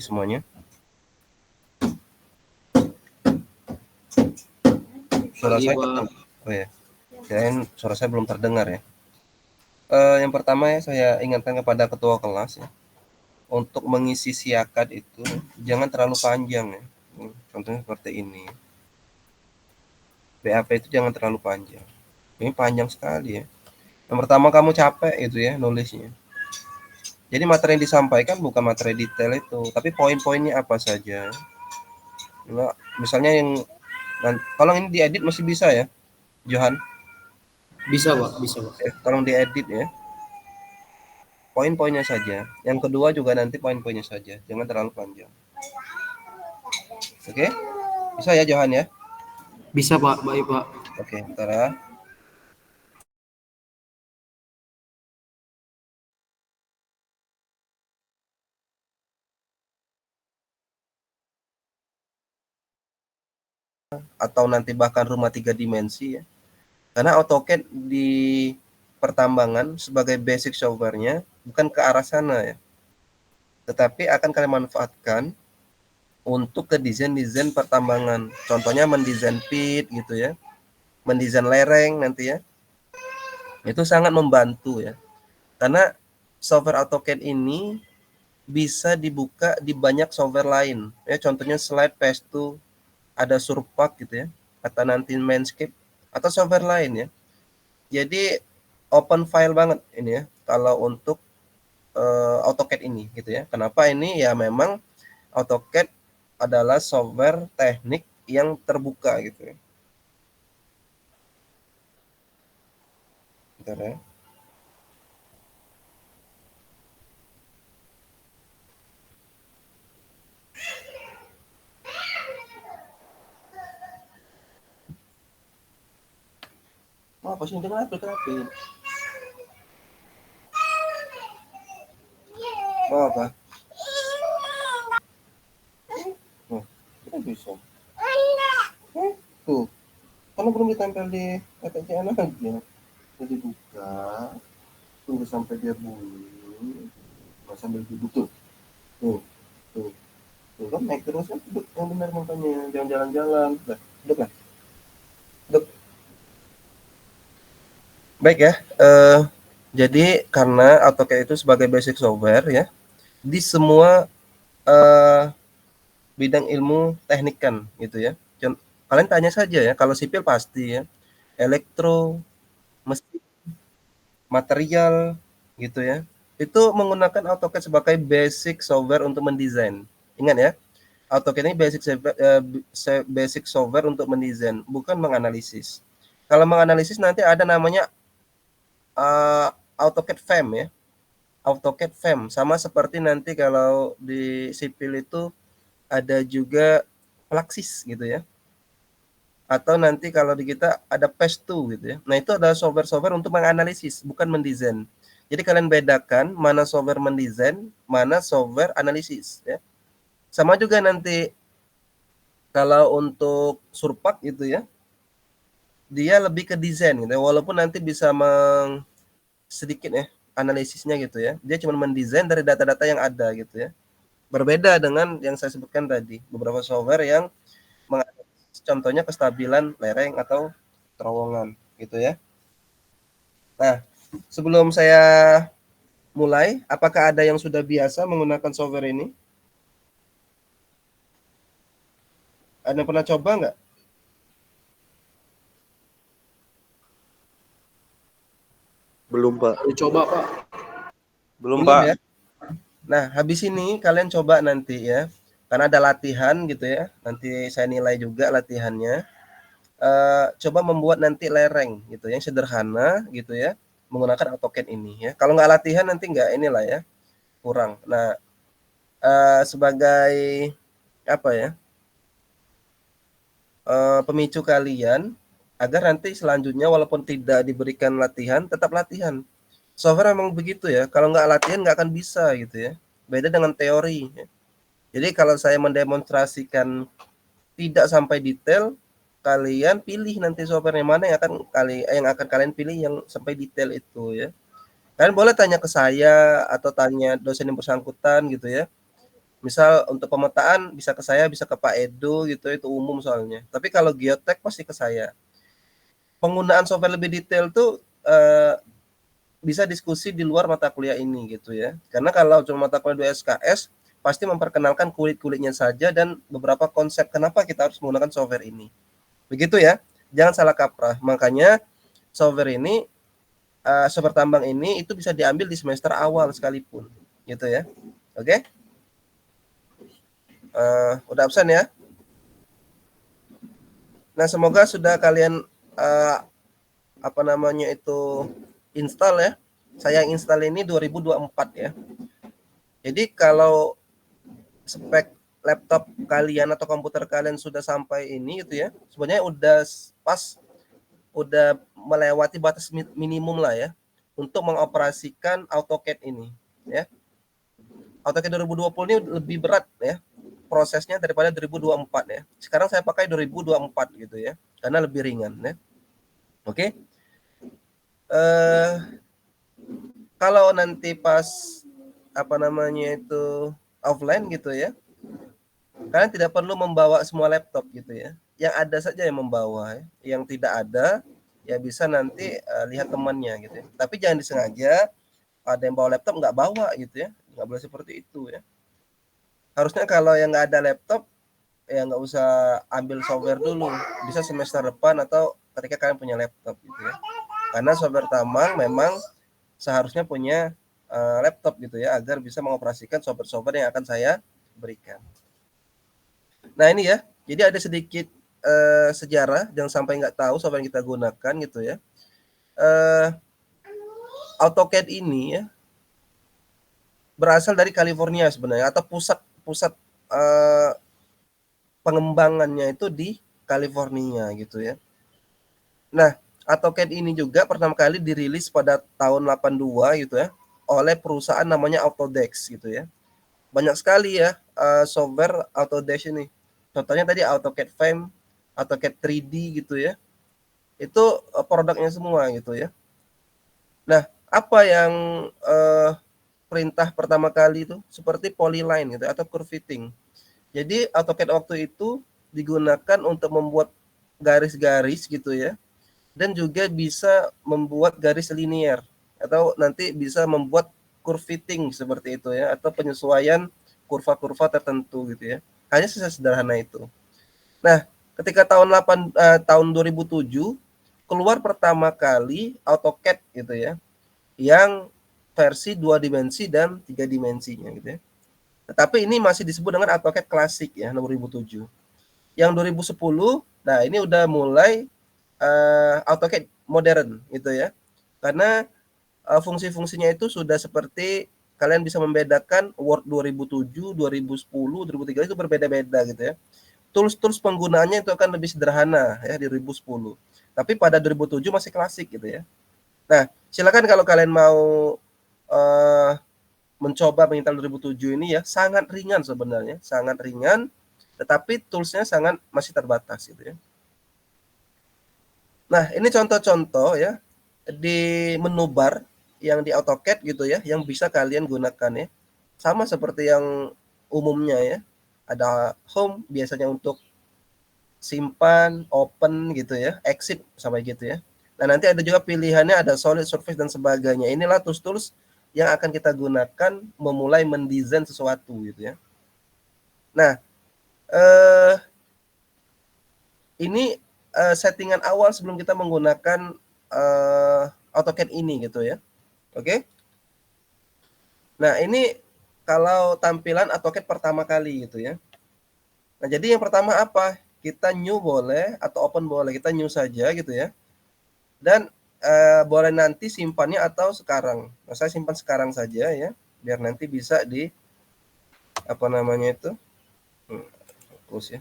semuanya. Suara saya terdengar? Oh ya, kirain suara saya belum terdengar ya. Yang pertama ya saya ingatkan kepada ketua kelas ya, untuk mengisi siakat itu jangan terlalu panjang ya. Contohnya seperti ini. BAP itu jangan terlalu panjang. Ini panjang sekali ya. Yang pertama kamu capek itu ya nulisnya. Jadi materi yang disampaikan bukan materi detail itu, tapi poin-poinnya apa saja. Nah, misalnya yang kalau ini diedit masih bisa ya, Johan? Bisa Pak, bisa Pak. Tolong diedit ya. Poin-poinnya saja. Yang kedua juga nanti poin-poinnya saja, jangan terlalu panjang. Oke? Bisa ya Johan ya? Bisa Pak, baik Pak. Oke, Tara. Atau nanti bahkan rumah 3 dimensi ya. Karena AutoCAD di pertambangan sebagai basic software-nya bukan ke arah sana ya. Tetapi akan kalian manfaatkan untuk ke desain-desain pertambangan. Contohnya mendesain pit gitu ya. Mendesain lereng nanti ya. Itu sangat membantu ya. Karena software AutoCAD ini bisa dibuka di banyak software lain. Ya, contohnya Slide, Paste, ada Surpak gitu ya. Atau nanti Manscape atau software lain ya. Jadi open file banget ini ya kalau untuk AutoCAD ini gitu ya. Kenapa ini ya memang AutoCAD adalah software teknik yang terbuka gitu ya. Bentar ya. Oh, apa sih? Kenapa? Oh, apa? Oh, kita bisa. Tuh, karena belum ditempel di KTCN aja. Jadi buka, tunggu sampai dia bunyi, sambil duduk tuh. Tuh, tuh. Tuh kan naik terus kan duduk yang benar makanya, jangan jalan-jalan. Nah, duduk lah. Duduk. Baik ya, jadi karena AutoCAD itu sebagai basic software ya, di semua bidang ilmu teknik kan gitu ya. Kalian tanya saja ya, kalau sipil pasti ya, elektro, mesin, material gitu ya. Itu menggunakan AutoCAD sebagai basic software untuk mendesain. Ingat ya, AutoCAD ini basic software untuk mendesain, bukan menganalisis. Kalau menganalisis nanti ada namanya AutoCAD FEM ya. AutoCAD FEM sama seperti nanti kalau di sipil itu ada juga Plaxis gitu ya. Atau nanti kalau di kita ada PES2 gitu ya. Nah, itu adalah software-software untuk menganalisis, bukan mendesain. Jadi kalian bedakan mana software mendesain, mana software analisis ya. Sama juga nanti kalau untuk Surpak gitu ya, dia lebih ke desain gitu ya. Walaupun nanti bisa sedikit ya analisisnya gitu ya. Dia cuma mendesain dari data-data yang ada gitu ya. Berbeda dengan yang saya sebutkan tadi, beberapa software yang menganalisis contohnya kestabilan lereng atau terowongan gitu ya. Nah, sebelum saya mulai, apakah ada yang sudah biasa menggunakan software ini? Ada yang pernah coba nggak? Belum, Pak. Baru coba Pak. Belum, Belum Pak. ya? Nah, habis ini kalian coba nanti ya. Karena ada latihan gitu ya. Nanti saya nilai juga latihannya. Coba membuat nanti lereng gitu yang sederhana gitu ya. Menggunakan AutoCAD ini ya. Kalau nggak latihan nanti nggak inilah ya. Kurang. Nah, sebagai apa ya? Pemicu kalian agar nanti selanjutnya walaupun tidak diberikan latihan, tetap latihan. Software memang begitu ya. Kalau nggak latihan nggak akan bisa gitu ya. Beda dengan teori. Ya. Jadi kalau saya mendemonstrasikan tidak sampai detail, kalian pilih nanti software yang mana yang akan kalian pilih yang sampai detail itu ya. Kalian boleh tanya ke saya atau tanya dosen yang bersangkutan gitu ya. Misal untuk pemetaan bisa ke saya, bisa ke Pak Edo gitu, itu umum soalnya. Tapi kalau geotek pasti ke saya. Penggunaan software lebih detail tuh bisa diskusi di luar mata kuliah ini gitu ya. Karena kalau cuma mata kuliah 2 SKS pasti memperkenalkan kulit-kulitnya saja dan beberapa konsep kenapa kita harus menggunakan software ini. Begitu ya. Jangan salah kaprah. Makanya software ini software tambang ini itu bisa diambil di semester awal sekalipun gitu ya. Oke? Udah absen ya. Nah, semoga sudah kalian apa namanya itu install ya. Saya install ini 2024 ya. Jadi kalau spek laptop kalian atau komputer kalian sudah sampai ini gitu ya, sebenarnya udah pas, udah melewati batas minimum lah ya untuk mengoperasikan AutoCAD ini ya. AutoCAD 2020 ini lebih berat ya prosesnya daripada 2024 ya. Sekarang saya pakai 2024 gitu ya, karena lebih ringan ya. Oke. Kalau nanti pas apa namanya itu offline gitu ya, kalian tidak perlu membawa semua laptop gitu ya. Yang ada saja yang membawa ya. Yang tidak ada ya bisa nanti lihat temannya gitu ya. Tapi jangan disengaja ada yang bawa laptop nggak bawa gitu ya. Nggak boleh seperti itu ya. Harusnya kalau yang nggak ada laptop ya nggak usah ambil software dulu. Bisa semester depan atau ketika kalian punya laptop gitu ya. Karena software tambang memang seharusnya punya laptop gitu ya agar bisa mengoperasikan software-software yang akan saya berikan. Nah ini ya, jadi ada sedikit sejarah, jangan sampai nggak tahu software yang kita gunakan gitu ya. AutoCAD ini ya berasal dari California sebenarnya, atau pusat pengembangannya itu di California gitu ya. Nah, AutoCAD ini juga pertama kali dirilis pada tahun 82 gitu ya oleh perusahaan namanya Autodesk gitu ya. Banyak sekali ya software Autodesk ini. Contohnya tadi AutoCAD FEM, AutoCAD 3D gitu ya. Itu produknya semua gitu ya. Nah, apa yang perintah pertama kali itu seperti polyline gitu atau curve fitting. Jadi AutoCAD waktu itu digunakan untuk membuat garis-garis gitu ya. Dan juga bisa membuat garis linear atau nanti bisa membuat curve fitting seperti itu ya, atau penyesuaian kurva-kurva tertentu gitu ya. Hanya sederhana itu. Nah, ketika tahun 2007 keluar pertama kali AutoCAD gitu ya, yang versi 2 dimensi dan 3 dimensinya gitu ya. Tetapi ini masih disebut dengan AutoCAD klasik ya 2007. Yang 2010, nah ini udah mulai AutoCAD modern gitu ya. Karena fungsi-fungsinya itu sudah seperti kalian bisa membedakan Word 2007, 2010, 2013 itu berbeda-beda gitu ya. Tools-tools penggunaannya itu akan lebih sederhana ya di 2010. Tapi pada 2007 masih klasik gitu ya. Nah, silakan kalau kalian mau mencoba mengintal 2007 ini ya, sangat ringan sebenarnya, sangat ringan, tetapi toolsnya sangat masih terbatas gitu ya. Nah, ini contoh-contoh ya di menu bar yang di AutoCAD gitu ya, yang bisa kalian gunakan ya. Sama seperti yang umumnya ya. Ada home biasanya untuk simpan, open gitu ya, exit sama gitu ya. Nah, nanti ada juga pilihannya, ada solid surface dan sebagainya. Inilah tools-tools yang akan kita gunakan memulai mendesain sesuatu gitu ya. Nah, ini settingan awal sebelum kita menggunakan AutoCAD ini gitu ya. Oke. Nah, ini kalau tampilan AutoCAD pertama kali gitu ya. Nah, jadi yang pertama apa? Kita new boleh atau open boleh, kita new saja gitu ya. Dan boleh nanti simpannya atau sekarang. Nah, saya simpan sekarang saja ya, biar nanti bisa di apa namanya itu? Fokus ya.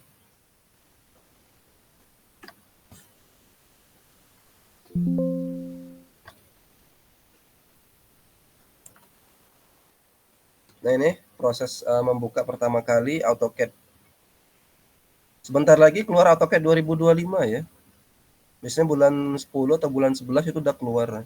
Nah, ini proses membuka pertama kali AutoCAD. Sebentar lagi keluar AutoCAD 2025 ya. Biasanya bulan 10 atau bulan 11 itu udah keluar.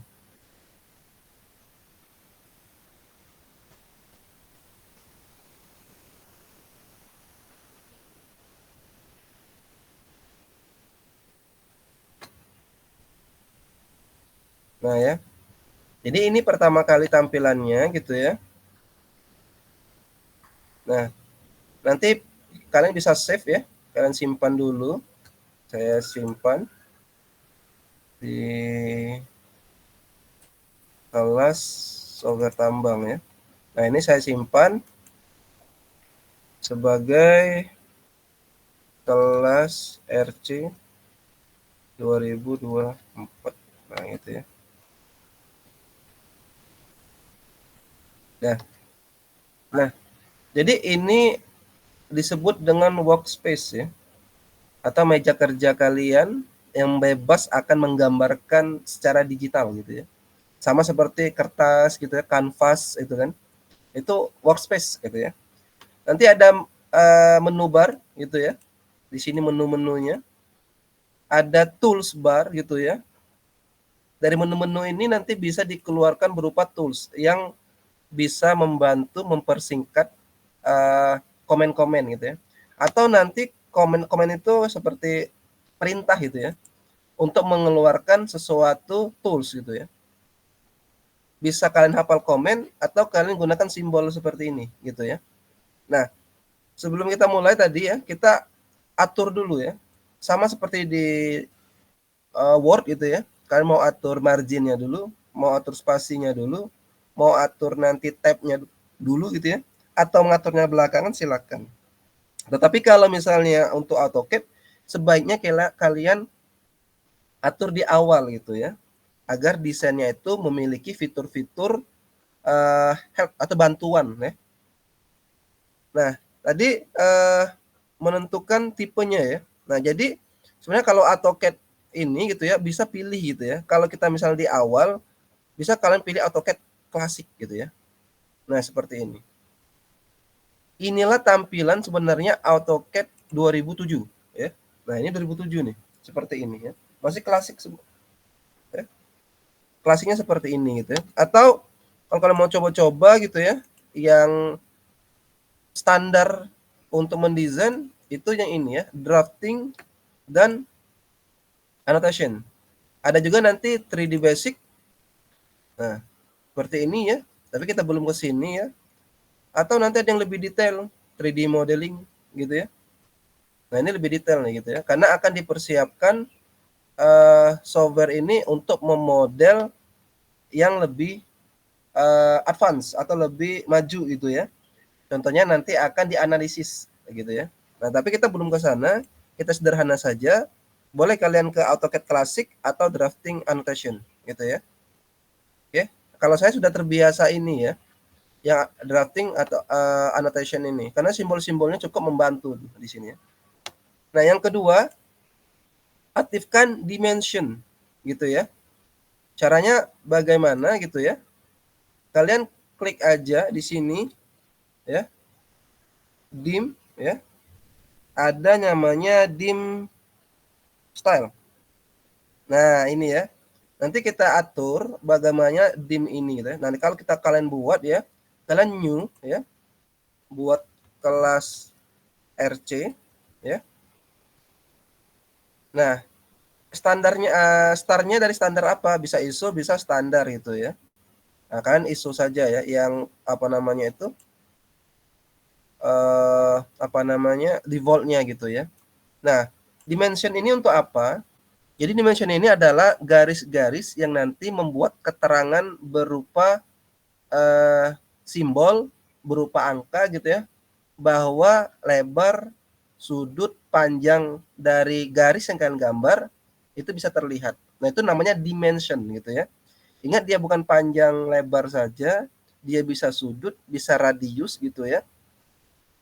Nah ya, jadi ini pertama kali tampilannya gitu ya. Nah, nanti kalian bisa save ya, kalian simpan dulu. Saya simpan di kelas software tambang ya. Nah, ini saya simpan sebagai kelas RC 2024. Nah, gitu ya. Nah, jadi ini disebut dengan workspace ya, atau meja kerja kalian yang bebas akan menggambarkan secara digital gitu ya. Sama seperti kertas gitu ya, kanvas itu kan. Itu workspace gitu ya. Nanti ada menu bar gitu ya. Di sini menu-menunya. Ada tools bar gitu ya. Dari menu-menu ini nanti bisa dikeluarkan berupa tools yang bisa membantu mempersingkat komen-komen gitu ya. Atau nanti komen-komen itu seperti perintah gitu ya, untuk mengeluarkan sesuatu tools gitu ya. Bisa kalian hafal komen atau kalian gunakan simbol seperti ini gitu ya. Nah, sebelum kita mulai tadi ya, kita atur dulu ya. Sama seperti di Word gitu ya. Kalian mau atur marginnya dulu, mau atur spasinya dulu, mau atur nanti tab-nya dulu gitu ya, atau mengaturnya belakangan silakan. Tetapi kalau misalnya untuk AutoCAD, sebaiknya kalian atur di awal gitu ya, agar desainnya itu memiliki fitur-fitur help atau bantuan ya. Nah, tadi menentukan tipenya ya. Nah, jadi sebenarnya kalau AutoCAD ini gitu ya bisa pilih gitu ya. Kalau kita misalnya di awal bisa kalian pilih AutoCAD klasik gitu ya. Nah, seperti ini. Inilah tampilan sebenarnya AutoCAD 2007 ya. Nah, ini 2007 nih. Seperti ini ya. Masih klasik ya. Klasiknya seperti ini gitu ya. Atau kalau kalian mau coba-coba gitu ya, yang standar untuk mendesain itu yang ini ya, drafting dan annotation. Ada juga nanti 3D basic. Nah, seperti ini ya. Tapi kita belum ke sini ya. Atau nanti ada yang lebih detail, 3D modeling gitu ya. Nah, ini lebih detail nih gitu ya. Karena akan dipersiapkan software ini untuk memodel yang lebih advance atau lebih maju gitu ya. Contohnya nanti akan dianalisis gitu ya. Nah, tapi kita belum ke sana, kita sederhana saja. Boleh kalian ke AutoCAD Classic atau Drafting Annotation gitu ya. Oke. Kalau saya sudah terbiasa ini ya, yang drafting atau annotation ini karena simbol-simbolnya cukup membantu di sini ya. Nah, yang kedua, aktifkan dimension gitu ya. Caranya bagaimana gitu ya? Kalian klik aja di sini ya. Dim ya. Ada namanya dim style. Nah, ini ya. Nanti kita atur bagaimana dim ini gitu ya. Nanti kalau kalian buat ya, kalian new ya. Buat kelas RC ya. Nah, standarnya startnya dari standar apa? Bisa ISO, bisa standar gitu ya. Nah, kalian ISO saja ya, yang apa namanya itu apa namanya defaultnya gitu ya. Nah, dimension ini untuk apa? Jadi dimension ini adalah garis-garis yang nanti membuat keterangan berupa simbol, berupa angka gitu ya, bahwa lebar, sudut, panjang dari garis yang kalian gambar itu bisa terlihat. Nah, itu namanya dimension gitu ya. Ingat, dia bukan panjang lebar saja, dia bisa sudut, bisa radius gitu ya.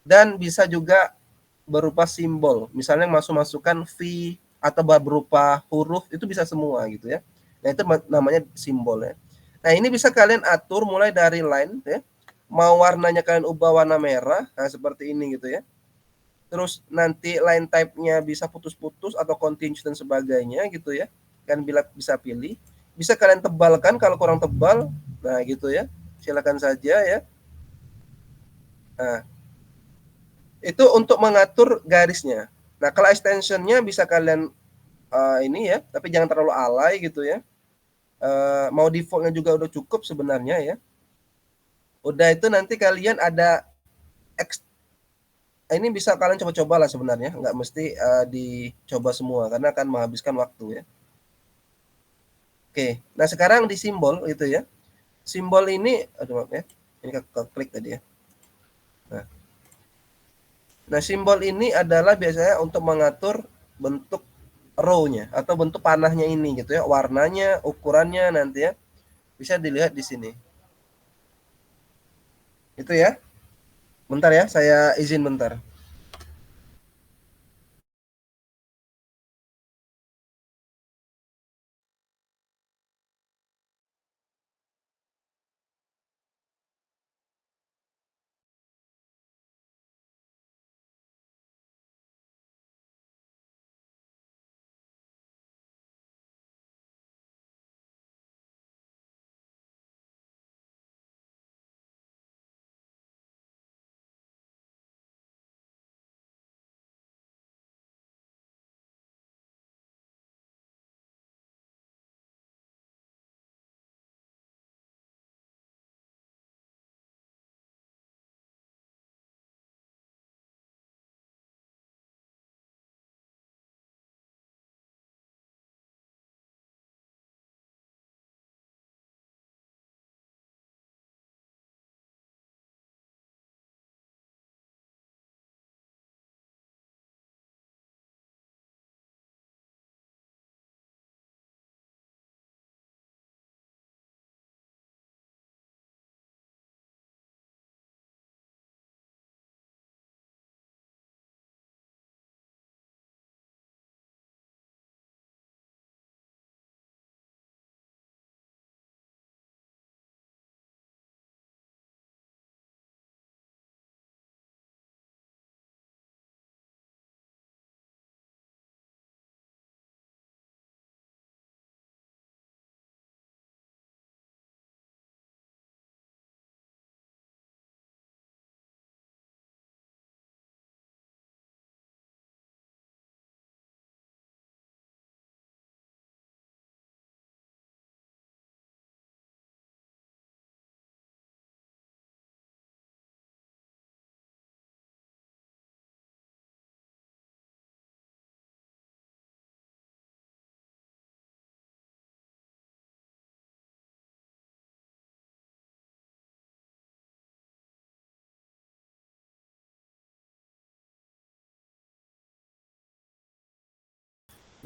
Dan bisa juga berupa simbol. Misalnya masukkan V atau berupa huruf, itu bisa semua gitu ya. Nah, itu namanya simbol ya. Nah, ini bisa kalian atur mulai dari line ya. Mau warnanya kalian ubah warna merah, nah seperti ini gitu ya. Terus nanti line type-nya bisa putus-putus atau continuous dan sebagainya gitu ya. Kan bisa pilih. Bisa kalian tebalkan kalau kurang tebal. Nah, gitu ya. Silakan saja ya. Nah, itu untuk mengatur garisnya. Nah, kalau extension-nya bisa kalian ini ya, tapi jangan terlalu alay gitu ya. mau defaultnya juga udah cukup sebenarnya ya. Udah itu nanti kalian ada ini bisa kalian coba-coba lah sebenarnya, nggak mesti dicoba semua karena akan menghabiskan waktu ya. Oke, nah sekarang di simbol itu ya. Simbol ini, aduh maaf ya, ini ke klik tadi ya. Nah, simbol ini adalah biasanya untuk mengatur bentuk row-nya atau bentuk panahnya ini gitu ya, warnanya, ukurannya nanti ya. Bisa dilihat di sini. Itu ya. Bentar ya, saya izin bentar.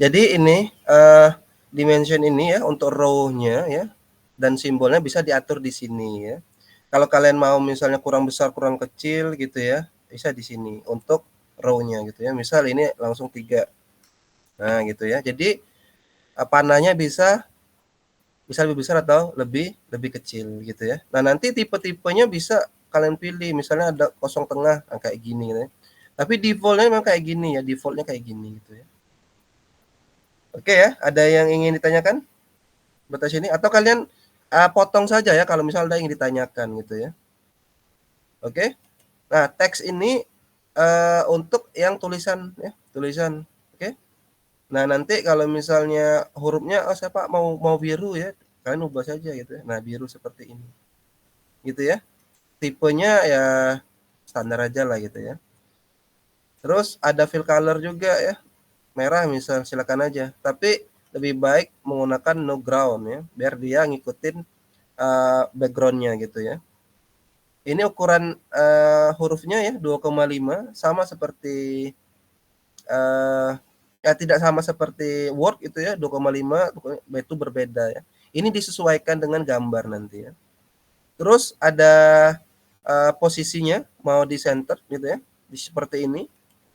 Jadi ini dimension ini ya untuk row-nya ya dan simbolnya bisa diatur di sini ya. Kalau kalian mau misalnya kurang besar, kurang kecil gitu ya, bisa di sini untuk row-nya gitu ya. Misal ini langsung 3. Nah, gitu ya. Jadi panahnya bisa lebih besar atau lebih kecil gitu ya. Nah, nanti tipe-tipenya bisa kalian pilih. Misalnya ada kosong tengah kayak gini gitu ya. Tapi default-nya memang kayak gini ya, default-nya kayak gini gitu ya. Oke ya, ada yang ingin ditanyakan batas ini atau kalian potong saja ya kalau misalnya ada yang ditanyakan gitu ya. Oke. Nah, teks ini untuk yang tulisan ya, tulisan. Oke. Nah, nanti kalau misalnya hurufnya oh saya Pak mau biru ya, kalian ubah saja gitu ya. Nah, biru seperti ini. Gitu ya. Tipenya ya standar aja lah gitu ya. Terus ada fill color juga ya. Merah misal silakan aja. Tapi lebih baik menggunakan no ground ya, biar dia ngikutin backgroundnya gitu ya. Ini ukuran hurufnya ya 2,5 sama seperti ya tidak sama seperti Word itu ya 2,5 itu berbeda ya. Ini disesuaikan dengan gambar nanti ya. Terus ada posisinya mau di center gitu ya, seperti ini,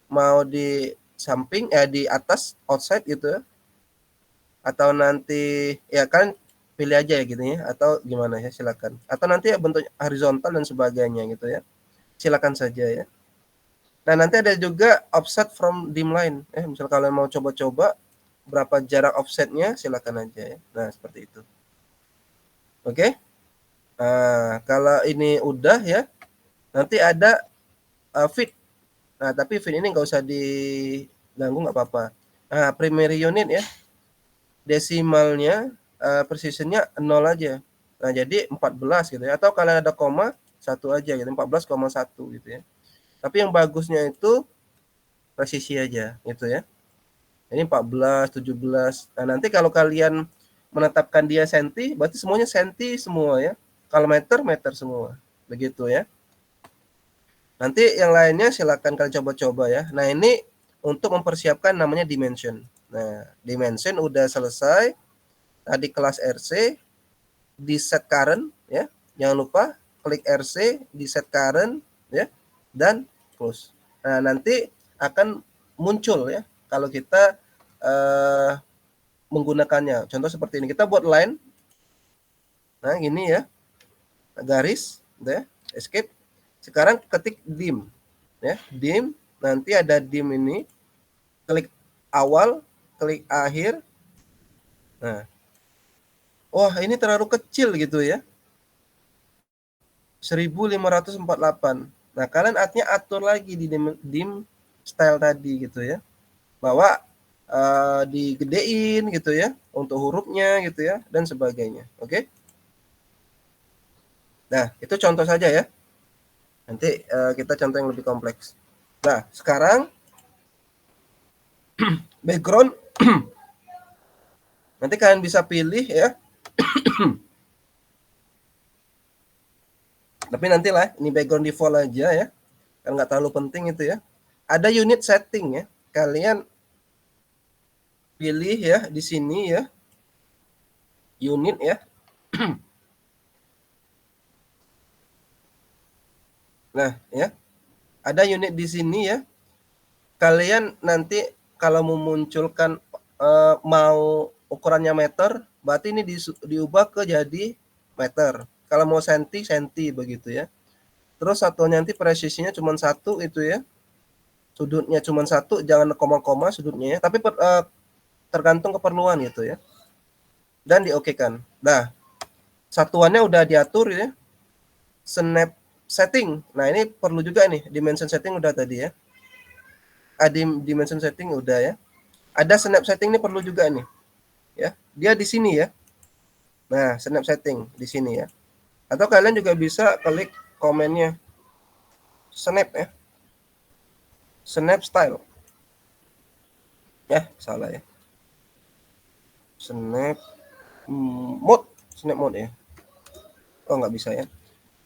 mau di samping di atas outside gitu ya, atau nanti ya kan pilih aja ya gitu ya, atau gimana ya silakan. Atau nanti ya bentuk horizontal dan sebagainya gitu ya. Silakan saja ya. Nah, nanti ada juga offset from dim line ya. Misal kalian mau coba-coba berapa jarak offsetnya silakan aja ya. Nah, seperti itu. Oke. Nah, kalau ini udah ya, nanti ada fit. Nah, tapi fit ini nggak usah diganggu nggak apa-apa. Nah, primary unit ya. Desimalnya precision-nya 0 aja. Nah, jadi 14 gitu ya. Atau kalian ada koma, 1 aja gitu, 14,1 gitu ya. Tapi yang bagusnya itu presisi aja gitu ya. Ini 14, 17. Nah, nanti kalau kalian menetapkan dia senti, berarti semuanya senti semua ya. Kalau meter, meter semua. Begitu ya. Nanti yang lainnya silakan kalian coba-coba ya. Nah, ini untuk mempersiapkan namanya dimension. Nah, dimension udah selesai. Tadi kelas RC, di set current ya. Jangan lupa klik RC, di set current ya, dan close. Nah, nanti akan muncul ya kalau kita menggunakannya. Contoh seperti ini. Kita buat line. Nah, gini ya. Garis, ya, escape. Sekarang ketik dim. Ya, dim, nanti ada dim ini. Klik awal, klik akhir. Nah. Wah, ini terlalu kecil gitu ya. 1548. Nah, kalian artinya atur lagi di dim style tadi gitu ya. Bahwa digedein gitu ya untuk hurufnya gitu ya dan sebagainya. Oke? Nah, itu contoh saja ya. Nanti kita contoh yang lebih kompleks. Nah, sekarang background nanti kalian bisa pilih ya. Tapi nantilah ini background default aja ya. Kan nggak terlalu penting itu ya. Ada unit setting ya. Kalian pilih ya di sini ya. Unit ya. Nah, ya. Ada unit di sini ya. Kalian nanti kalau memunculkan mau ukurannya meter, berarti ini diubah ke jadi meter. Kalau mau senti, senti begitu ya. Terus satunya nanti presisinya cuma 1 itu ya. Sudutnya cuma 1, jangan koma-koma sudutnya ya. Tapi tergantung keperluan gitu ya. Dan diokekan. Nah, satuannya udah diatur ya. Snap setting. Nah, ini perlu juga nih, dimension setting udah tadi ya. Dimension setting udah ya. Ada snap setting ini perlu juga nih. Ya, dia di sini ya. Nah, snap setting di sini ya. Atau kalian juga bisa klik komennya. Snap ya. Snap style. Ya, salah ya. Snap mode, snap mode ya. Oh, nggak bisa ya.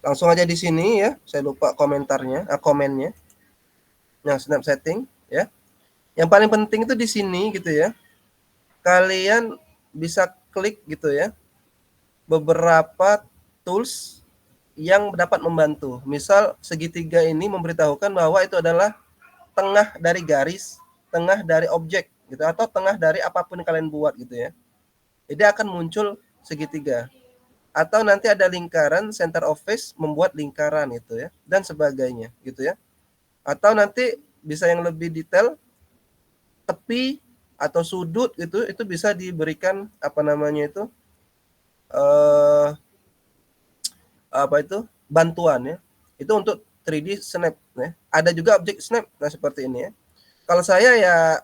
Langsung aja di sini ya. Saya lupa komentarnya, komennya. Nah, snap setting ya. Yang paling penting itu di sini gitu ya. Kalian bisa klik gitu ya. Beberapa tools yang dapat membantu. Misal segitiga ini memberitahukan bahwa itu adalah tengah dari garis, tengah dari objek gitu atau tengah dari apapun yang kalian buat gitu ya. Jadi akan muncul segitiga. Atau nanti ada lingkaran, center of face membuat lingkaran itu ya dan sebagainya gitu ya. Atau nanti bisa yang lebih detail tepi atau sudut itu bisa diberikan apa namanya itu apa itu bantuan ya. Itu untuk 3D snap ya. Ada juga objek snap nah seperti ini ya. Kalau saya ya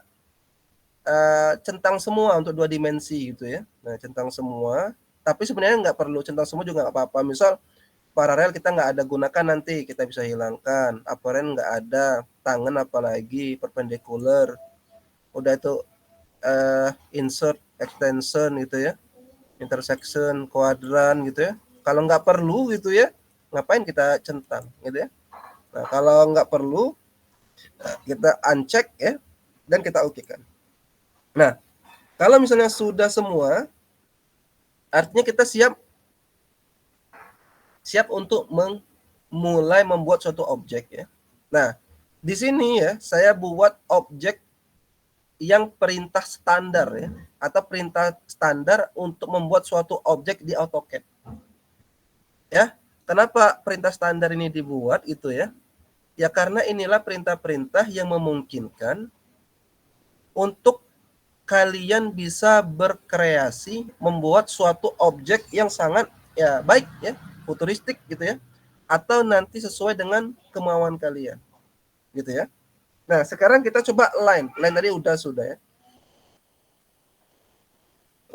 centang semua untuk 2 dimensi gitu ya. Nah, centang semua, tapi sebenarnya nggak perlu centang semua juga nggak apa-apa. Misal paralel kita nggak ada gunakan nanti kita bisa hilangkan. Apparent nggak ada, tangan apalagi, perpendicular. Udah itu insert, extension gitu ya. Intersection, kuadran gitu ya. Kalau nggak perlu gitu ya, ngapain kita centang gitu ya. Nah, kalau nggak perlu kita uncheck ya dan kita okekan. Nah, kalau misalnya sudah semua, artinya kita siap untuk mulai membuat suatu objek ya. Nah, di sini ya saya buat objek yang perintah standar ya atau perintah standar untuk membuat suatu objek di AutoCAD. Ya, kenapa perintah standar ini dibuat itu ya? Ya karena inilah perintah-perintah yang memungkinkan untuk kalian bisa berkreasi membuat suatu objek yang sangat ya baik ya, futuristik gitu ya. Atau nanti sesuai dengan kemauan kalian. Gitu ya. Nah, sekarang kita coba line. Line tadi sudah ya.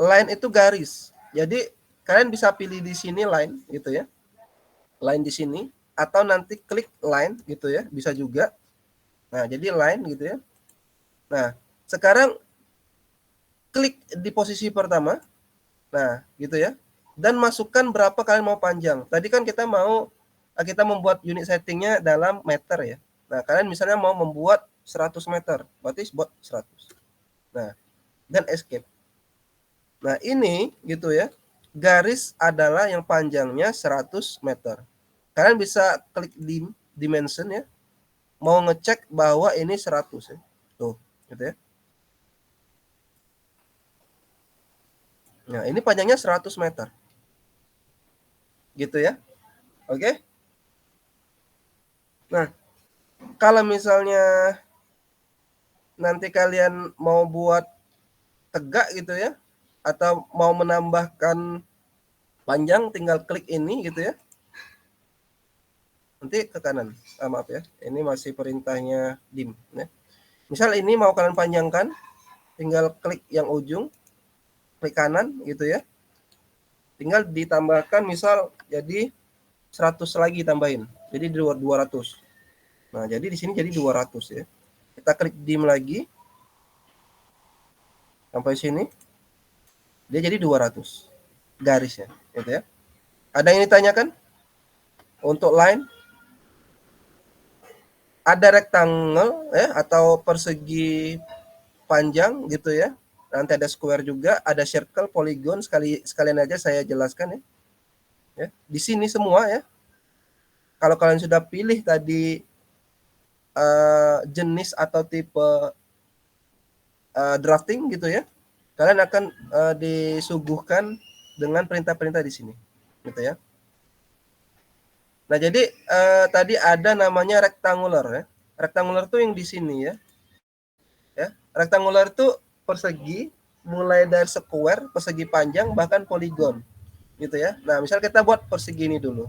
Line itu garis. Jadi kalian bisa pilih di sini line gitu ya. Line di sini atau nanti klik line gitu ya, bisa juga. Nah, jadi line gitu ya. Nah, sekarang klik di posisi pertama. Nah, gitu ya. Dan masukkan berapa kalian mau panjang. Tadi kan kita membuat unit settingnya dalam meter ya. Nah, kalian misalnya mau membuat 100 meter, berarti buat 100. Nah, dan escape. Nah, ini gitu ya. Garis adalah yang panjangnya 100 meter. Kalian bisa klik di dimension ya. Mau ngecek bahwa ini 100 ya. Tuh, gitu ya. Nah, ini panjangnya 100 meter. Gitu ya. Oke. Nah, kalau misalnya nanti kalian mau buat tegak gitu ya, atau mau menambahkan panjang, tinggal klik ini gitu ya. Nanti ke kanan. Maaf ya, ini masih perintahnya dim. Ya. Misal ini mau kalian panjangkan, tinggal klik yang ujung, klik kanan gitu ya. Tinggal ditambahkan misal jadi 100 lagi tambahin. Jadi 200. Nah, jadi di sini jadi 200 ya. Kita klik dim lagi. Sampai sini. Dia jadi 200 garisnya, gitu ya. Ada yang ditanyakan? Untuk line ada rectangle ya atau persegi panjang gitu ya. Nanti ada square juga, ada circle, polygon, sekalian aja saya jelaskan ya. Ya, di sini semua ya. Kalau kalian sudah pilih tadi jenis atau tipe drafting gitu ya, kalian akan disuguhkan dengan perintah-perintah di sini, gitu ya. Nah, jadi tadi ada namanya rectangular ya. Rectangular tuh yang di sini ya. Ya, rectangular itu persegi mulai dari square, persegi panjang bahkan poligon. Gitu ya. Nah, misal kita buat persegi ini dulu.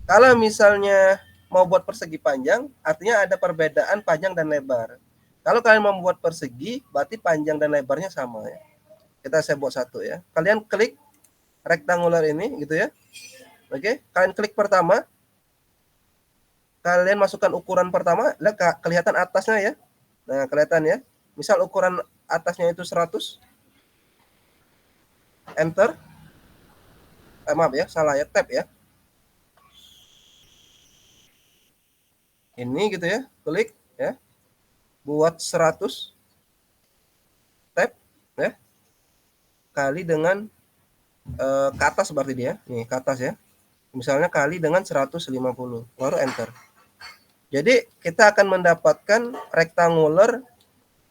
Kalau misalnya mau buat persegi panjang, artinya ada perbedaan panjang dan lebar. Kalau kalian mau membuat persegi, berarti panjang dan lebarnya sama ya. Saya buat satu ya. Kalian klik rectangular ini gitu ya. Oke, kalian klik pertama. Kalian masukkan ukuran pertama, lihat kelihatan atasnya ya. Nah, kelihatan ya. Misal ukuran atasnya itu 100. Enter. Maaf ya, salah ya, tab ya. Ini gitu ya, klik ya. Buat 100. Tab ya. Kali dengan ke atas berarti dia. Nih, ke atas ya. Misalnya kali dengan 150. Baru enter. Jadi kita akan mendapatkan rectangular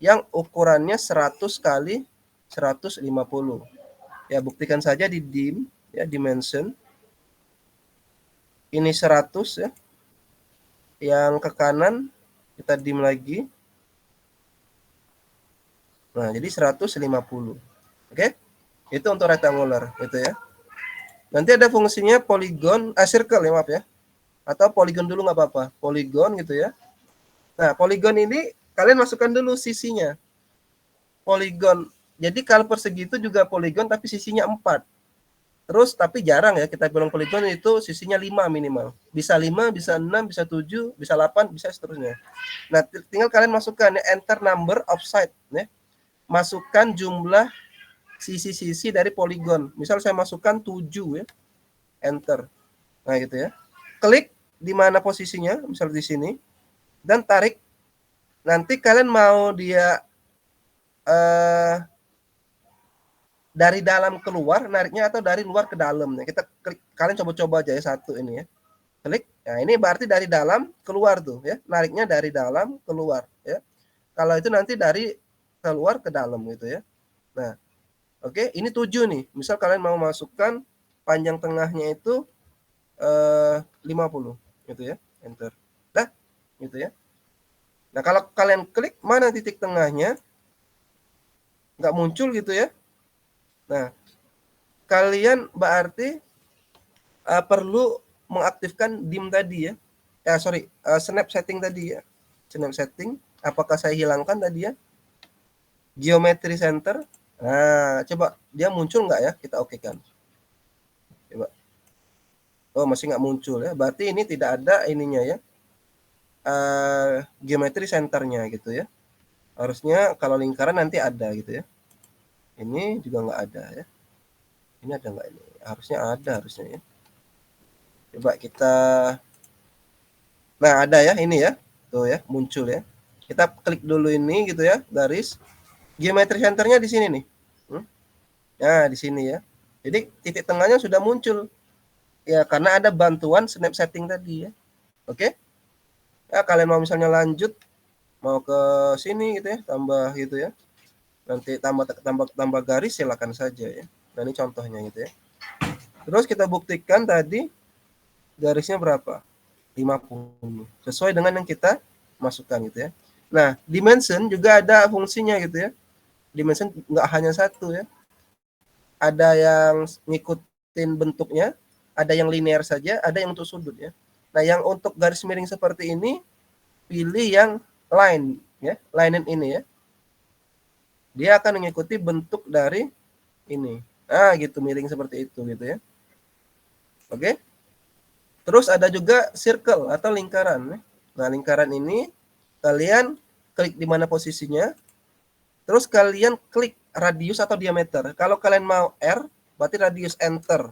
yang ukurannya 100 kali 150. Ya, buktikan saja di dim ya, dimension. Ini 100 ya. Yang ke kanan kita dim lagi. Nah, jadi 150. Oke? Itu untuk rectangular gitu ya. Nanti ada fungsinya polygon, circle ya, maaf ya. Atau polygon dulu nggak apa-apa. Polygon gitu ya. Nah, polygon ini kalian masukkan dulu sisinya. Polygon. Jadi kalau persegi itu juga polygon tapi sisinya 4. Terus tapi jarang ya kita bilang polygon itu sisinya 5 minimal. Bisa 5, bisa 6, bisa 7, bisa 8, bisa seterusnya. Nah, tinggal kalian masukkan ya, enter number of side ya. Masukkan jumlah sisi-sisi dari polygon. Misal saya masukkan 7 ya. Enter. Nah, gitu ya. Klik di mana posisinya, misal di sini, dan tarik. Nanti kalian mau dia dari dalam keluar, nariknya atau dari luar ke dalam. Nah, kita klik, kalian coba-coba aja ya satu ini ya. Klik. Nah, ini berarti dari dalam keluar tuh ya. Nariknya dari dalam keluar ya. Kalau itu nanti dari keluar ke dalam gitu ya. Nah, oke, ini 7 nih. Misal kalian mau masukkan panjang tengahnya itu 50 gitu ya. Enter. Dah, gitu ya. Nah, kalau kalian klik mana titik tengahnya nggak muncul gitu ya. Nah, kalian berarti perlu mengaktifkan dim tadi ya. Snap setting tadi ya. Snap setting. Apakah saya hilangkan tadi ya? Geometry center. Nah, coba dia muncul nggak ya? Kita okekan. Oh, masih nggak muncul ya. Berarti ini tidak ada ininya ya. Geometri centernya gitu ya. Harusnya kalau lingkaran nanti ada gitu ya. Ini juga nggak ada ya. Ini ada nggak ini? Harusnya ada harusnya ya. Coba kita. Nah, ada ya ini ya. Tuh ya, muncul ya. Kita klik dulu ini gitu ya, garis. Geometri centernya di sini nih. Nah, di sini ya. Jadi titik tengahnya sudah muncul. Ya, karena ada bantuan snap setting tadi ya. Oke? Ya, kalian mau misalnya lanjut mau ke sini gitu ya, tambah gitu ya. Nanti tambah garis silakan saja ya. Nah, ini contohnya gitu ya. Terus kita buktikan tadi garisnya berapa? 50. Sesuai dengan yang kita masukkan gitu ya. Nah, dimension juga ada fungsinya gitu ya. Dimension nggak hanya satu ya. Ada yang ngikutin bentuknya, ada yang linear saja, ada yang untuk sudut ya. Nah, yang untuk garis miring seperti ini pilih yang line ya, line ini ya. Dia akan mengikuti bentuk dari ini. Nah, gitu miring seperti itu gitu ya. Oke. Terus ada juga circle atau lingkaran. Nah, lingkaran ini kalian klik di mana posisinya, terus kalian klik radius atau diameter. Kalau kalian mau R, berarti radius enter,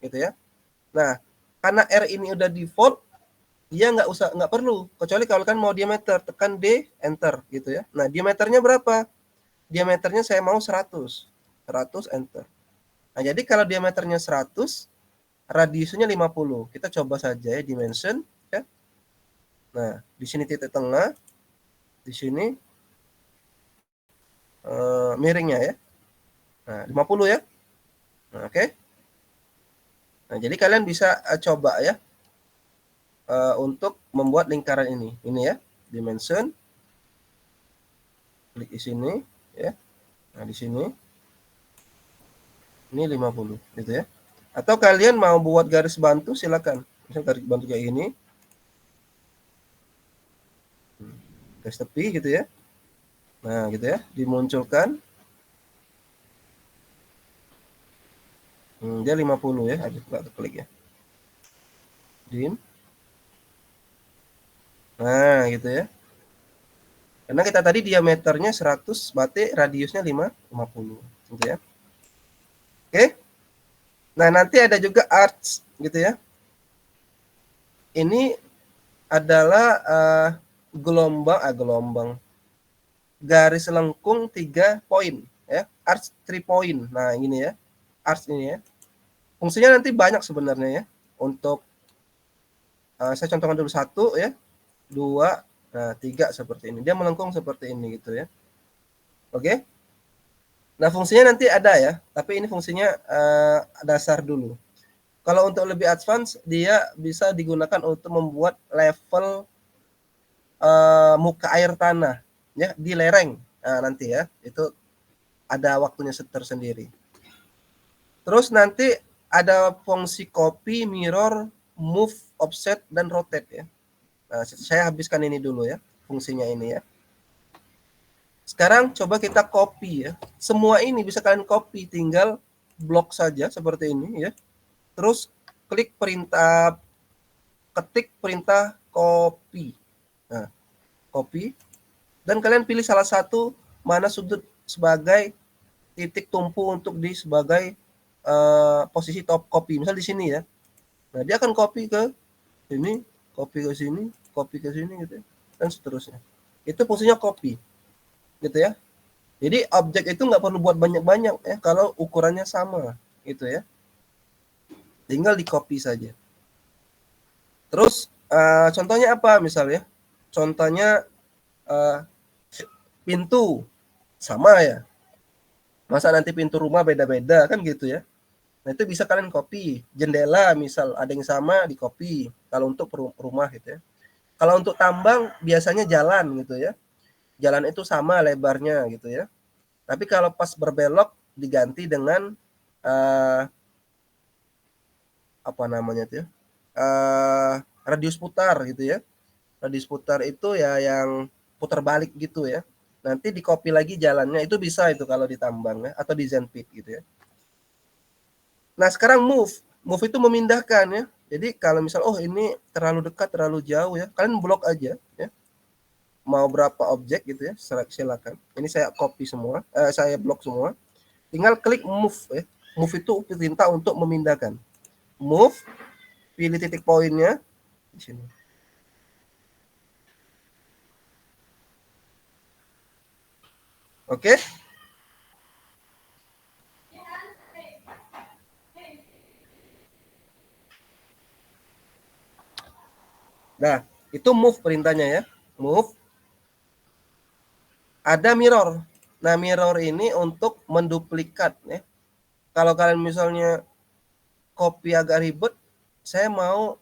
gitu ya. Nah, karena R ini udah default, dia nggak perlu. Kecuali kalau kalian mau diameter, tekan D, enter, gitu ya. Nah, diameternya berapa? Diameternya saya mau 100, 100 enter. Nah, jadi kalau diameternya 100, radiusnya 50. Kita coba saja ya dimension ya. Nah, di sini titik tengah, di sini miringnya ya. Nah, 50 ya. Nah, oke. Nah, jadi kalian bisa coba ya untuk membuat lingkaran ini. Ini ya, dimension. Klik di sini ya. Nah, di sini ini 50 gitu ya. Atau kalian mau buat garis bantu silakan. Misalnya garis bantu kayak ini. Garis tepi gitu ya. Nah, gitu ya, dimunculkan. Dia 50 ya, ada klik ya. Dim. Nah, gitu ya. Karena kita tadi diameternya 100, berarti radiusnya 50 gitu ya. Oke. Nah, nanti ada juga arch gitu ya. Ini adalah gelombang garis lengkung 3 poin ya, arch 3 point. Nah, ini ya. Arch ini ya. Fungsinya nanti banyak sebenarnya ya. Untuk saya contohkan dulu 1 ya, 2, nah 3 seperti ini. Dia melengkung seperti ini gitu ya. Oke. Nah, fungsinya nanti ada ya, tapi ini fungsinya dasar dulu. Kalau untuk lebih advance, dia bisa digunakan untuk membuat level muka air tanah ya di lereng. Nah, nanti ya, itu ada waktunya tersendiri. Terus nanti ada fungsi copy, mirror, move, offset, dan rotate ya. Nah, saya habiskan ini dulu ya, fungsinya ini ya. Sekarang coba kita copy ya. Semua ini bisa kalian copy, tinggal blok saja seperti ini ya. Terus klik perintah, ketik perintah copy. Nah, copy. Dan kalian pilih salah satu mana sudut sebagai titik tumpu untuk di sebagai posisi top copy. Misal di sini ya. Nah, dia akan copy ke sini, copy ke sini, copy ke sini gitu ya. Dan seterusnya. Itu fungsinya copy. Gitu ya. Jadi objek itu nggak perlu buat banyak-banyak ya kalau ukurannya sama gitu ya. Tinggal di copy saja. Terus contohnya apa misalnya? Contohnya pintu sama ya. Masa nanti pintu rumah beda-beda kan gitu ya. Nah, itu bisa kalian copy. Jendela misal ada yang sama di copy kalau untuk rumah gitu ya. Kalau untuk tambang biasanya jalan gitu ya. Jalan itu sama lebarnya gitu ya. Tapi kalau pas berbelok diganti dengan apa namanya tuh ya? Radius putar gitu ya. Radius putar itu ya yang putar balik gitu ya. Nanti di copy lagi jalannya, itu bisa itu kalau ditambang ya, atau di Zenpit gitu ya. Nah, sekarang move. Move itu memindahkan ya. Jadi kalau misal ini terlalu dekat, terlalu jauh ya, kalian blok aja ya. Mau berapa objek gitu ya, silakan. Ini saya copy semua, saya blok semua. Tinggal klik move ya. Move itu perintah untuk memindahkan. Move, pilih titik poinnya di sini. Oke? Nah, itu move perintahnya ya. Move. Ada mirror. Nah, mirror ini untuk menduplikat ya. Kalau kalian misalnya copy agak ribet, saya mau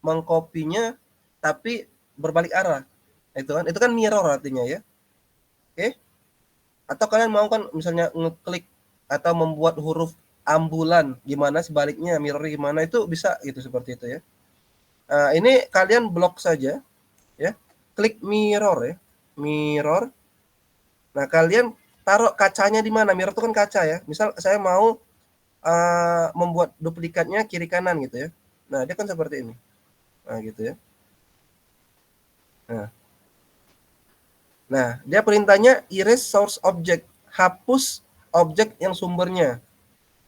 mengkopinya tapi berbalik arah. Itu kan mirror artinya ya. Oke? Atau kalian mau kan misalnya ngeklik atau membuat huruf ambulan, gimana sebaliknya, mirror gimana, itu bisa gitu, seperti itu ya. Ini kalian blok saja ya. Klik mirror ya. Mirror. Nah, kalian taruh kacanya di mana? Mirror itu kan kaca ya. Misal saya mau membuat duplikatnya kiri kanan gitu ya. Nah, dia kan seperti ini. Nah, gitu ya. Nah, dia perintahnya erase source object, hapus objek yang sumbernya.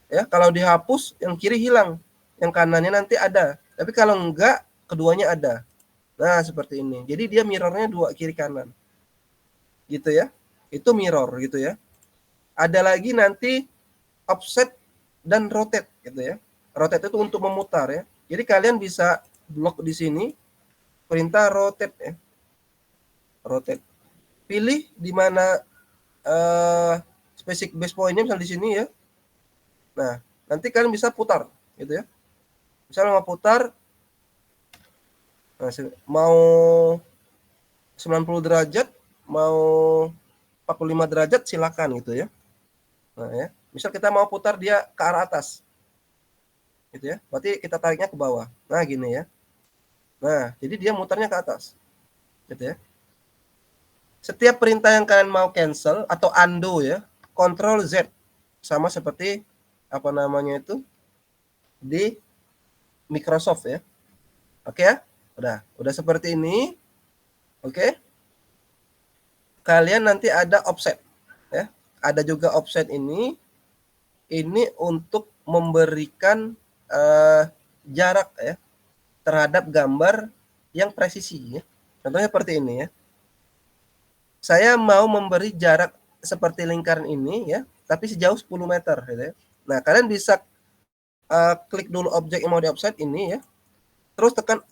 Ya, kalau dihapus yang kiri hilang, yang kanannya nanti ada. Tapi kalau enggak, keduanya ada. Nah, seperti ini. Jadi dia mirrornya dua kiri kanan. Gitu ya. Itu mirror gitu ya. Ada lagi nanti offset dan rotate gitu ya. Rotate itu untuk memutar ya. Jadi kalian bisa blok di sini perintah rotate ya. Rotate. Pilih di mana spesifik base point-nya, misal di sini ya. Nah, nanti kalian bisa putar gitu ya. Misalnya mau putar, nah, mau 90 derajat, mau 45 derajat, silakan gitu ya. Nah ya, misal kita mau putar dia ke arah atas, gitu ya. Berarti kita tariknya ke bawah. Nah gini ya. Nah, jadi dia mutarnya ke atas, gitu ya. Setiap perintah yang kalian mau cancel atau undo ya, Ctrl Z, sama seperti apa namanya itu di Microsoft ya. Oke ya, udah seperti ini. Oke. Kalian nanti ada offset ya. Ada juga offset ini untuk memberikan jarak ya terhadap gambar yang presisi ya. Contohnya seperti ini ya. Saya mau memberi jarak seperti lingkaran ini ya, tapi sejauh 10 meter gitu ya. Nah, kalian bisa klik dulu objek yang mau di offset ini ya. Terus tekan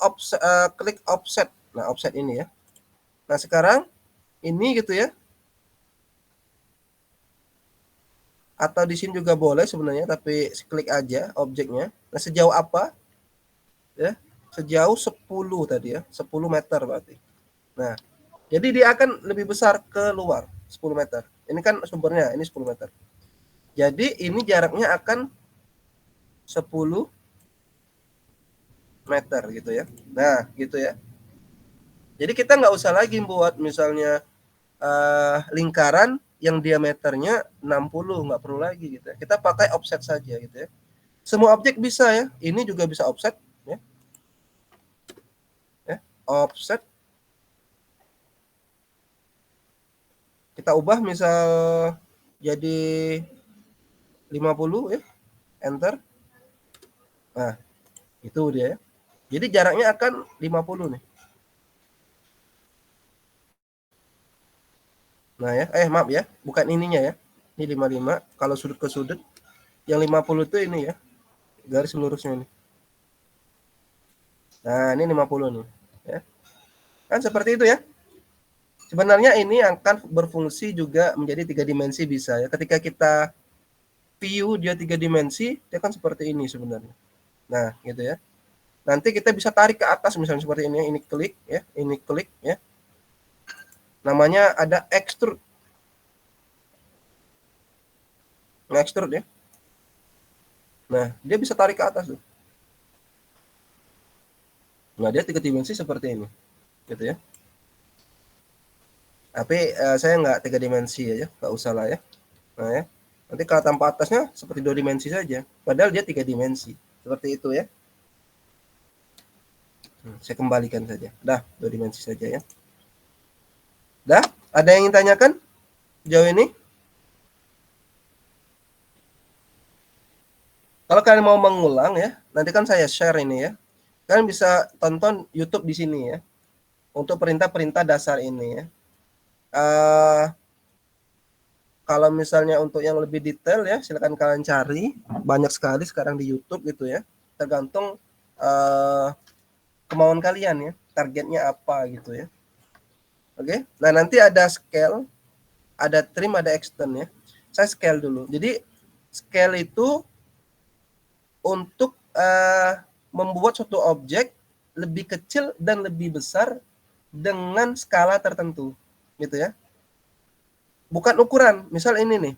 klik offset. Nah, offset ini ya. Nah, sekarang ini gitu ya. Atau di sini juga boleh sebenarnya, tapi klik aja objeknya. Nah, sejauh apa? Ya, sejauh 10 tadi ya. 10 meter berarti. Nah, jadi dia akan lebih besar ke luar 10 meter. Ini kan sumbernya, ini 10 meter. Jadi ini jaraknya akan 10 meter gitu ya. Nah, gitu ya. Jadi kita nggak usah lagi buat misalnya lingkaran yang diameternya 60, nggak perlu lagi gitu ya. Kita pakai offset saja gitu ya. Semua objek bisa ya. Ini juga bisa offset ya. Offset. Kita ubah misal jadi 50 ya. Enter. Nah, itu dia ya. Jadi jaraknya akan 50 nih. Nah ya, maaf ya, bukan ininya ya. Ini 55, kalau sudut ke sudut. Yang 50 itu ini ya, garis lurusnya ini. Nah, ini 50 nih. Ya. Kan seperti itu ya. Sebenarnya ini akan berfungsi juga menjadi 3 dimensi bisa ya. Ketika kita view dia 3 dimensi, dia kan seperti ini sebenarnya. Nah, gitu ya. Nanti kita bisa tarik ke atas misalnya seperti ini klik ya, ini klik ya. Namanya ada extrude. Extrude ya. Nah, dia bisa tarik ke atas tuh. Nah, dia 3 dimensi seperti ini. Gitu ya. Tapi saya nggak 3 dimensi aja, nggak usah lah ya. Nah ya. Nanti kalau tanpa atasnya seperti 2 dimensi saja, padahal dia 3 dimensi. Seperti itu ya. Saya kembalikan saja. Dah, 2 dimensi saja ya. Dah, ada yang ingin tanyakan jauh ini? Kalau kalian mau mengulang ya, nanti kan saya share ini ya. Kalian bisa tonton YouTube di sini ya. Untuk perintah-perintah dasar ini ya. Kalau misalnya untuk yang lebih detail ya, silakan kalian cari. Banyak sekali sekarang di YouTube gitu ya. Tergantung kemauan kalian ya. Targetnya apa gitu ya. Oke. Nah, nanti ada scale, ada trim, ada extend ya. Saya scale dulu. Jadi scale itu untuk membuat suatu objek lebih kecil dan lebih besar dengan skala tertentu gitu ya. Bukan ukuran. Misal ini nih,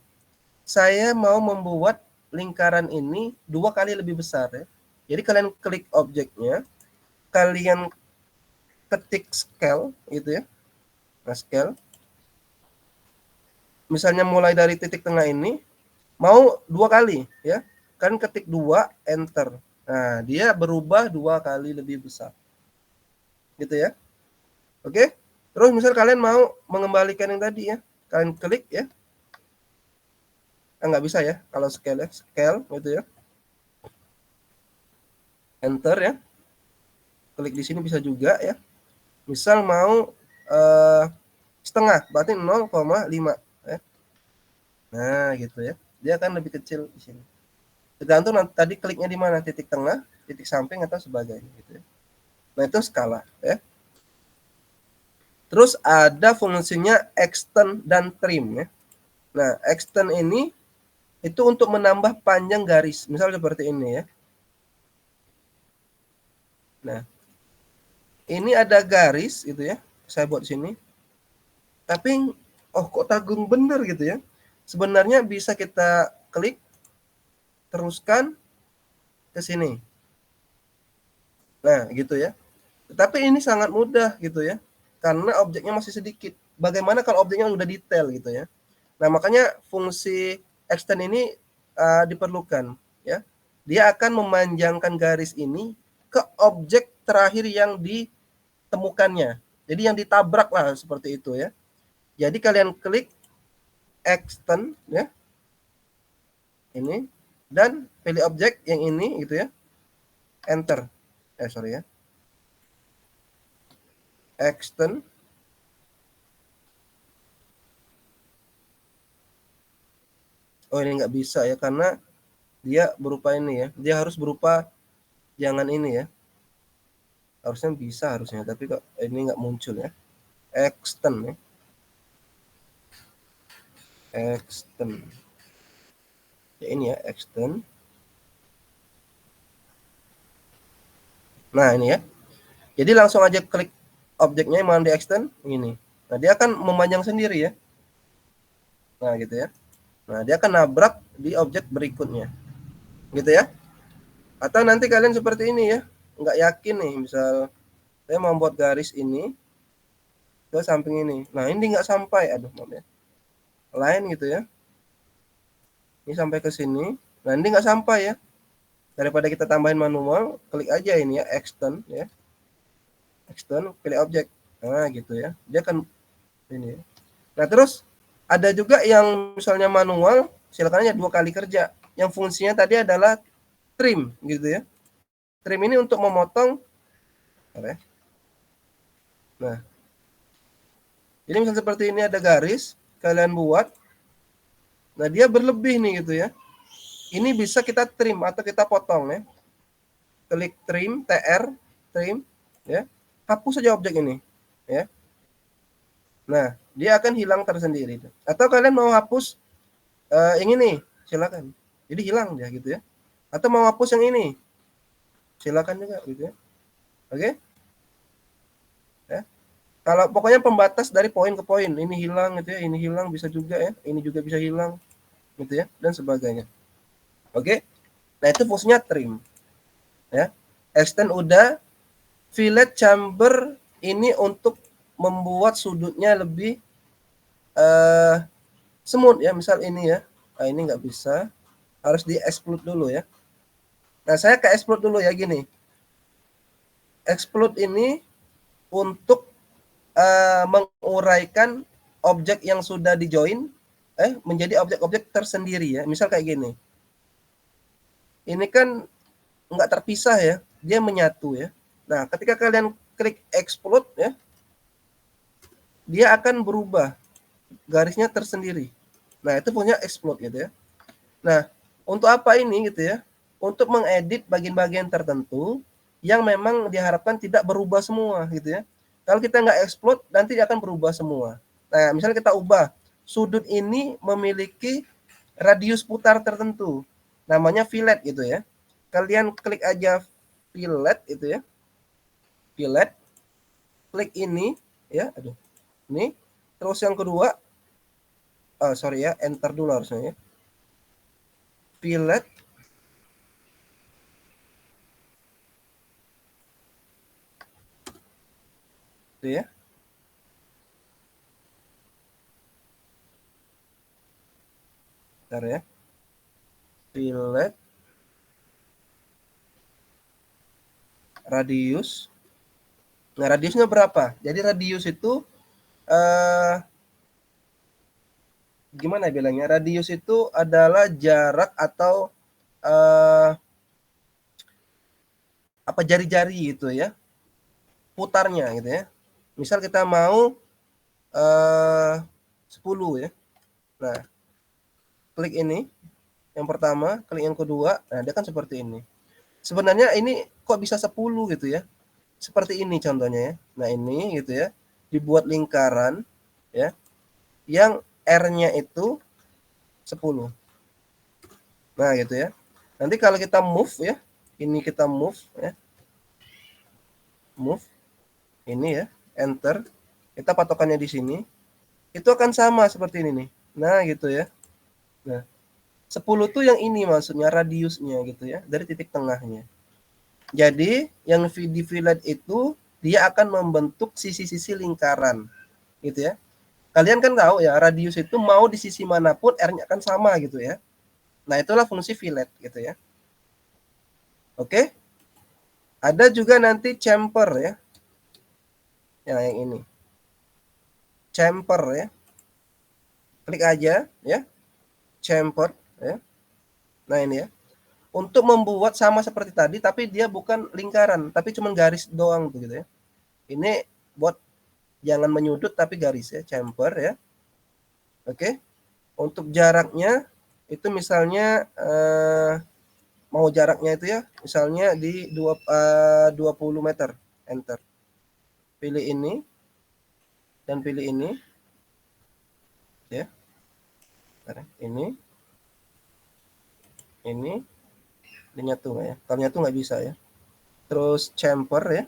saya mau membuat lingkaran ini 2 kali lebih besar ya. Jadi kalian klik objeknya, kalian ketik scale gitu ya. Nah, scale. Misalnya mulai dari titik tengah ini, mau 2 kali ya. Kalian ketik 2, enter. Nah, dia berubah 2 kali lebih besar. Gitu ya. Oke? Terus misal kalian mau mengembalikan yang tadi ya. Kalian klik ya. Nggak bisa ya kalau scale ya. Scale gitu ya. Enter ya. Klik di sini bisa juga ya. Misal mau setengah, berarti 0,5 ya. Nah, gitu ya. Dia akan lebih kecil di sini. Tergantung tadi kliknya di mana, titik tengah, titik samping atau sebagainya gitu ya. Nah, itu skala ya. Terus ada fungsinya extend dan trim ya. Nah, extend ini itu untuk menambah panjang garis. Misal seperti ini ya. Nah, ini ada garis gitu ya. Saya buat di sini. Tapi kok tanggung bener gitu ya. Sebenarnya bisa kita klik, teruskan ke sini. Nah, gitu ya. Tapi ini sangat mudah gitu ya. Karena objeknya masih sedikit. Bagaimana kalau objeknya udah detail gitu ya. Nah, makanya fungsi extend ini diperlukan ya. Dia akan memanjangkan garis ini ke objek terakhir yang ditemukannya. Jadi yang ditabrak lah seperti itu ya. Jadi kalian klik extend ya. Ini dan pilih objek yang ini gitu ya. Enter. Sorry ya. Extend. Oh, ini nggak bisa ya karena dia berupa ini ya. Dia harus berupa jangan ini ya. Harusnya bisa harusnya, tapi kok ini nggak muncul ya. Extend ya. Extend. Ya ini ya, extend. Nah, ini ya. Jadi langsung aja klik objeknya yang mau di extend ini. Nah, dia akan memanjang sendiri ya. Nah, gitu ya. Nah, dia akan nabrak di objek berikutnya. Gitu ya. Atau nanti kalian seperti ini ya. Nggak yakin nih, misal saya mau buat garis ini ke samping ini. Nah, ini nggak sampai. Aduh, maaf ya. Lain gitu ya. Ini sampai ke sini. Nah, ini nggak sampai ya. Daripada kita tambahin manual, klik aja ini ya, extend ya. Extend, pilih objek. Nah, gitu ya. Dia akan ini ya. Nah, terus ada juga yang misalnya manual, silakan aja 2 kali kerja. Yang fungsinya tadi adalah trim gitu ya. Trim ini untuk memotong. Nah, jadi misalnya seperti ini ada garis, kalian buat. Nah, dia berlebih nih gitu ya. Ini bisa kita trim atau kita potong ya. Klik trim, TR, trim ya. Hapus saja objek ini ya. Nah, dia akan hilang tersendiri. Atau kalian mau hapus yang ini, silakan. Jadi hilang dia gitu ya. Atau mau hapus yang ini, silakan juga gitu ya. Oke? Ya. Kalau pokoknya pembatas dari poin ke poin, ini hilang gitu ya, ini hilang bisa juga ya, ini juga bisa hilang gitu ya, dan sebagainya. Oke? Nah, itu fungsinya trim. Ya. Extend udah, fillet chamber ini untuk membuat sudutnya lebih smooth ya, misal ini ya. Nah, ini nggak bisa. Harus di-exclude dulu ya. Nah, saya ke exclude dulu ya, gini. Exclude ini untuk menguraikan objek yang sudah di-join menjadi objek-objek tersendiri ya. Misal kayak gini. Ini kan nggak terpisah ya, dia menyatu ya. Nah, ketika kalian klik exclude ya, dia akan berubah garisnya tersendiri. Nah, itu punya exclude gitu ya. Nah, untuk apa ini gitu ya? Untuk mengedit bagian-bagian tertentu yang memang diharapkan tidak berubah semua gitu ya. Kalau kita nggak exclude, nanti dia akan berubah semua. Nah, misalnya kita ubah sudut ini memiliki radius putar tertentu, namanya fillet gitu ya. Kalian klik aja fillet itu ya, fillet, klik ini ya, aduh, ini. Terus yang kedua, sorry ya, enter dulu harusnya ya. Fillet, itu ya. Bentar ya. Fillet, radius. Nah, radiusnya berapa? Jadi radius itu gimana bilangnya? Radius itu adalah jarak atau apa jari-jari gitu ya. Putarnya gitu ya. Misal kita mau 10 ya. Nah, klik ini yang pertama, klik yang kedua. Nah, dia kan seperti ini. Sebenarnya ini kok bisa 10 gitu ya. Seperti ini contohnya ya. Nah, ini gitu ya. Dibuat lingkaran ya. Yang R-nya itu 10. Nah, gitu ya. Nanti kalau kita move ya. Ini kita move ya. Move. Ini ya. Enter. Kita patokannya di sini. Itu akan sama seperti ini nih. Nah, gitu ya. Nah, 10 tuh yang ini maksudnya radiusnya gitu ya. Dari titik tengahnya. Jadi, yang di fillet itu dia akan membentuk sisi-sisi lingkaran. Gitu ya. Kalian kan tahu ya, radius itu mau di sisi manapun R-nya akan sama gitu ya. Nah, itulah fungsi fillet gitu ya. Oke? Ada juga nanti chamfer ya. Ya, yang ini. Chamfer ya. Klik aja ya. Chamfer ya. Nah, ini ya. Untuk membuat sama seperti tadi tapi dia bukan lingkaran, tapi cuma garis doang gitu ya. Ini buat jangan menyudut tapi garis ya, chamfer ya. Oke. Untuk jaraknya itu misalnya mau jaraknya itu ya, misalnya di 20 meter. Enter. Pilih ini dan pilih ini. Ya. Ini. Ini nyatu nggak ya? Kalau nyatu nggak bisa ya. Terus chamfer ya.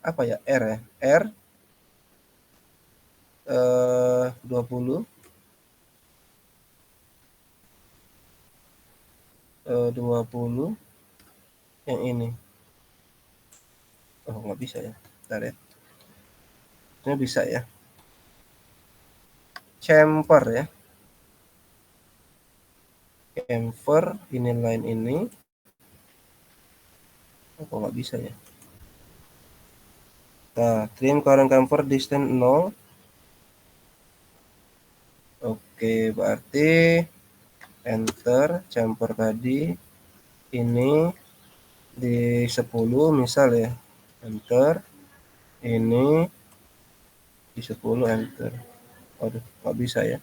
Apa ya? R ya. R 20 20 yang ini. Oh, nggak bisa ya. Bentar ya. Ini bisa ya. Chamfer ya. Chamfer ini line ini. Oh, nggak bisa ya. Nah, trim current camfer distance 0. Oke, berarti enter chamfer tadi ini di 10 misal ya. Enter. Ini di 10 enter. Waduh, nggak bisa ya.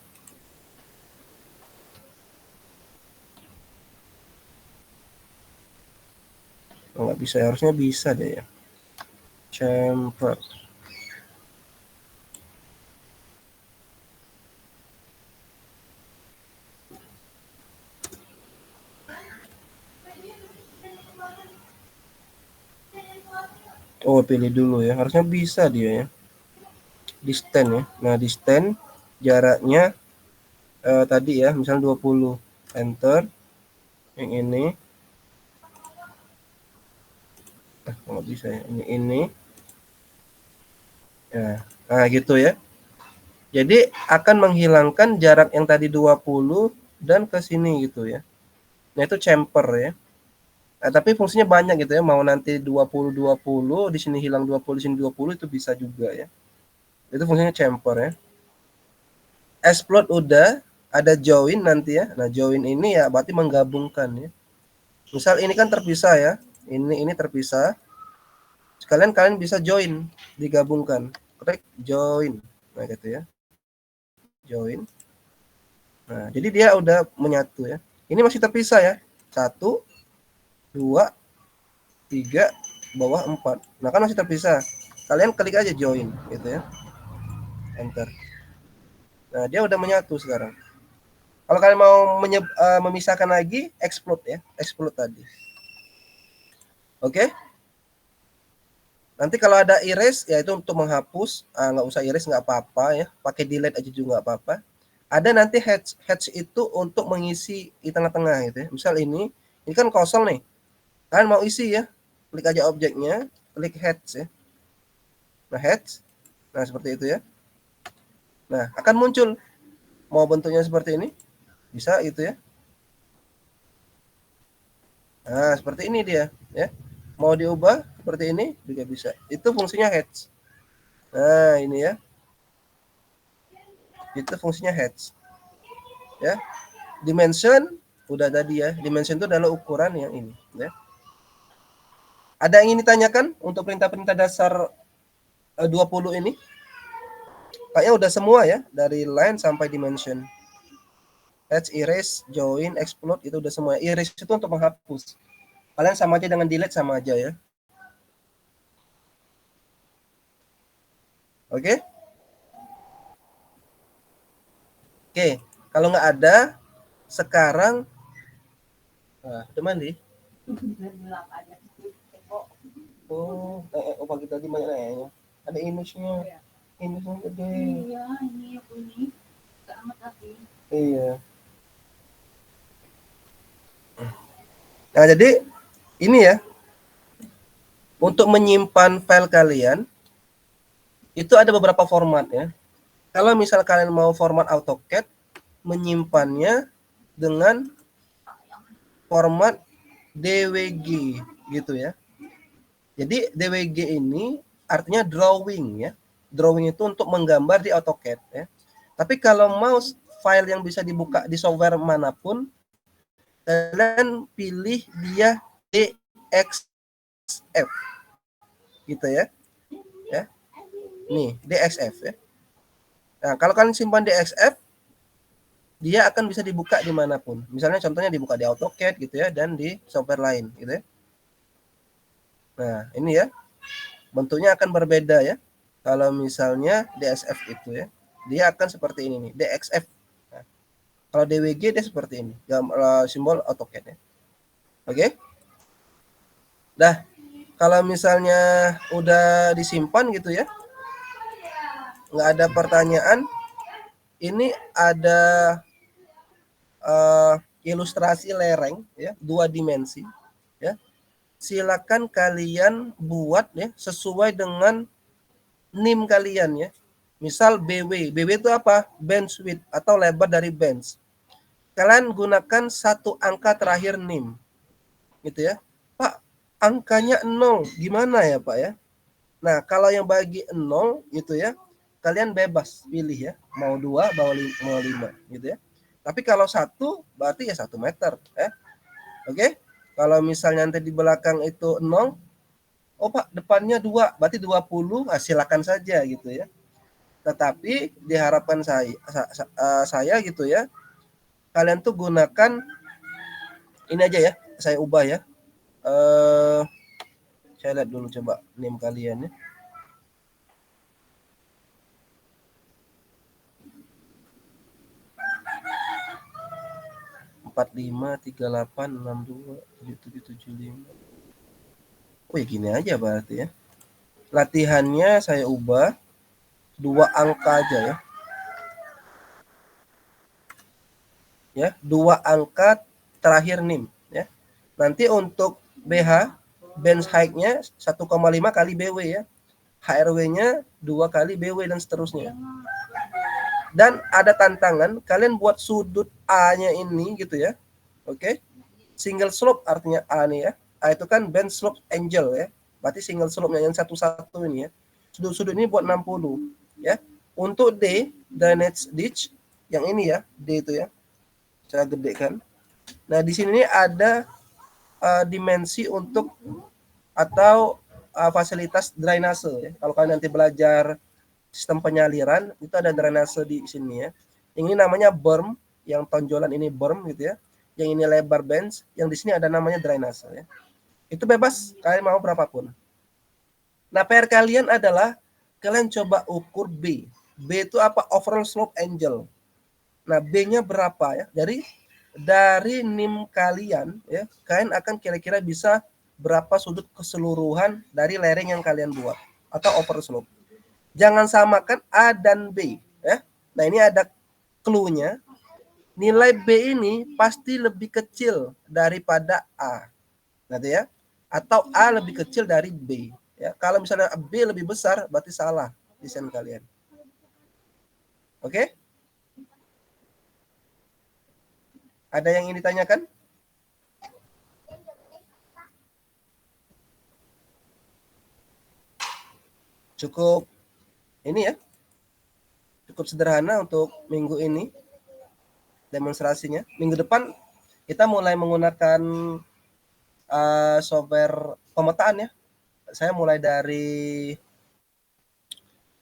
Oh, nggak bisa, harusnya bisa deh ya. Chamfer. Oh, pilih dulu ya. Harusnya bisa dia ya. Distance ya. Nah, distance jaraknya tadi ya, misalnya 20. Enter. Yang ini. Nggak bisa ya. Ini. Ya. Nah, gitu ya. Jadi akan menghilangkan jarak yang tadi 20 dan ke sini gitu ya. Nah, itu chamfer ya. Nah, tapi fungsinya banyak gitu ya. Mau nanti 20 di sini hilang 20, di sini 20 itu bisa juga ya. Itu fungsinya chamfer ya. Explode udah, ada join nanti ya. Nah, join ini ya berarti menggabungkan ya. Misal ini kan terpisah ya. Ini terpisah. Sekalian kalian bisa join, digabungkan. Klik join. Nah, gitu ya. Join. Nah, jadi dia udah menyatu ya. Ini masih terpisah ya. 1, 2, 3, bawah 4. Nah, kan masih terpisah. Kalian klik aja join gitu ya. Enter. Nah, dia udah menyatu sekarang. Kalau kalian mau memisahkan lagi, explode ya. Explode tadi. Oke? Nanti kalau ada erase, ya itu untuk menghapus. Nggak usah erase, nggak apa-apa ya. Pakai delete aja juga nggak apa-apa. Ada nanti hatch itu untuk mengisi di tengah-tengah gitu ya. Misal ini kan kosong nih. Kalian mau isi ya. Klik aja objeknya, klik hatch ya. Nah, hatch. Nah, seperti itu ya. Nah, akan muncul. Mau bentuknya seperti ini, bisa gitu ya. Nah, seperti ini dia ya. Mau diubah seperti ini juga bisa. Itu fungsinya hatch. Nah, ini ya. Itu fungsinya hatch. Ya. Dimension udah tadi ya. Dimension itu adalah ukuran yang ini ya. Ada yang ingin ditanyakan untuk perintah-perintah dasar 20 ini? Kayaknya udah semua ya, dari line sampai dimension. Hatch, erase, join, explode itu udah semua. Erase itu untuk menghapus. Kalian sama aja dengan delete, sama aja ya. Oke? Oke, kalau nggak ada, sekarang udah mandi? Oh, pagi tadi banyak nanya. Ada image-nya. Image-nya gede. Iya, ini aku ini. Gak amat lagi. Iya. Nah, jadi ini ya. Untuk menyimpan file kalian, itu ada beberapa format ya. Kalau misal kalian mau format AutoCAD, menyimpannya dengan format DWG gitu ya. Jadi DWG ini artinya drawing ya. Drawing itu untuk menggambar di AutoCAD ya. Tapi kalau mau file yang bisa dibuka di software manapun, kalian pilih dia DXF gitu ya. Ya. Nih, DXF ya. Nah, kalau kalian simpan DXF, dia akan bisa dibuka dimanapun. Misalnya contohnya dibuka di AutoCAD gitu ya, dan di software lain gitu ya. Nah, ini ya. Bentuknya akan berbeda ya. Kalau misalnya DXF itu ya, dia akan seperti ini nih, DXF. Nah, kalau DWG dia seperti ini, simbol AutoCAD ya. Oke. Nah, kalau misalnya udah disimpan gitu ya, nggak ada pertanyaan, ini ada ilustrasi lereng ya, 2 dimensi ya. Silakan kalian buat ya sesuai dengan NIM kalian ya. Misal BW itu apa? Bench width atau lebar dari bench. Kalian gunakan satu angka terakhir NIM. Gitu ya. Pak, angkanya 0. Gimana ya, Pak ya? Nah, kalau yang bagi 0 gitu ya, kalian bebas pilih ya. Mau 2, mau 5 gitu ya. Tapi kalau 1 berarti ya 1 meter ya. Oke? Kalau misalnya nanti di belakang itu 0, oh Pak, depannya 2, berarti 20, silakan saja gitu ya. Tetapi diharapkan saya gitu ya, kalian tuh gunakan ini aja ya, saya ubah ya. Saya lihat dulu coba NIM kalian ya. Empat lima tiga delapan enam dua tujuh tujuh lima. Oh ya gini aja berarti ya. Latihannya saya ubah 2 angka aja ya. Ya, 2 angka terakhir NIM ya. Nanti untuk BH bench height-nya 1,5 kali BW ya. HRW-nya 2 kali BW dan seterusnya. Dan ada tantangan, kalian buat sudut A-nya ini gitu ya. Oke. Single slope artinya A nih ya. A itu kan bend slope angle ya. Berarti single slope-nya yang satu-satu ini ya. Sudut-sudut ini buat 60 ya. Untuk D, drainage ditch yang ini ya, D itu ya. Saya gedekan. Nah, di sini ada dimensi untuk atau fasilitas drainase ya. Kalau kalian nanti belajar sistem penyaliran, itu ada drainase di sini ya. Yang ini namanya berm, yang tonjolan ini berm gitu ya. Yang ini lebar bench, yang di sini ada namanya drainase ya. Itu bebas, kalian mau berapapun. Nah, PR kalian adalah kalian coba ukur B. B itu apa? Overall slope angle. Nah, B-nya berapa ya? Dari NIM kalian ya, kalian akan kira-kira bisa berapa sudut keseluruhan dari lereng yang kalian buat atau overall slope. Jangan samakan A dan B ya. Nah, ini ada clue-nya. Nilai B ini pasti lebih kecil daripada A. Nanti ya. Atau A lebih kecil dari B ya. Kalau misalnya B lebih besar berarti salah desain kalian. Oke? Ada yang ingin ditanyakan? Cukup ini ya. Cukup sederhana untuk minggu ini demonstrasinya. Minggu depan kita mulai menggunakan software pemetaan ya. Saya mulai dari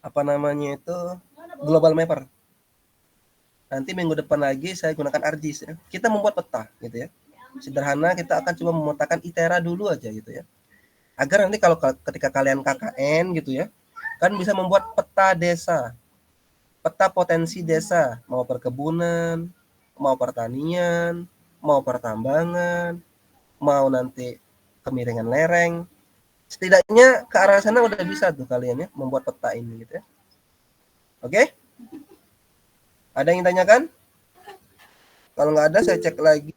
apa namanya itu Global Mapper. Nanti minggu depan lagi saya gunakan ArcGIS ya. Kita membuat peta gitu ya. Sederhana, kita akan coba memetakan ITERA dulu aja gitu ya. Agar nanti kalau ketika kalian KKN gitu ya, kan bisa membuat peta desa. Peta potensi desa, mau perkebunan, mau pertanian, mau pertambangan, mau nanti kemiringan lereng. Setidaknya ke arah sana udah bisa tuh kalian ya membuat peta ini gitu ya. Oke? Ada yang tanyakan? Kalau nggak ada saya cek lagi.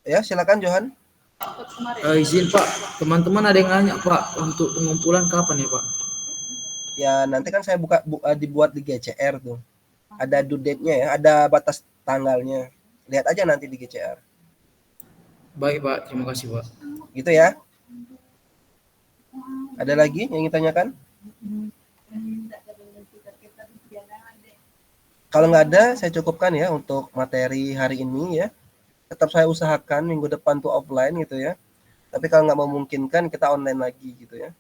Ya, silakan Johan. Izin Pak, teman-teman ada yang nanya Pak, untuk pengumpulan kapan ya Pak? Ya, nanti kan saya dibuat di GCR tuh. Ada due date-nya ya, ada batas tanggalnya. Lihat aja nanti di GCR. Baik Pak, terima kasih Pak. Gitu ya. Ada lagi yang ingin tanyakan? Kalau nggak ada, saya cukupkan ya untuk materi hari ini ya. Tetap saya usahakan minggu depan tuh offline gitu ya. Tapi kalau nggak memungkinkan, kita online lagi gitu ya.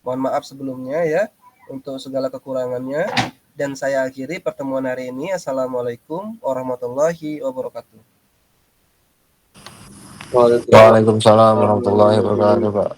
Mohon maaf sebelumnya ya untuk segala kekurangannya. Dan saya akhiri pertemuan hari ini. Assalamualaikum warahmatullahi wabarakatuh. Waalaikumsalam warahmatullahi wabarakatuh, Pak.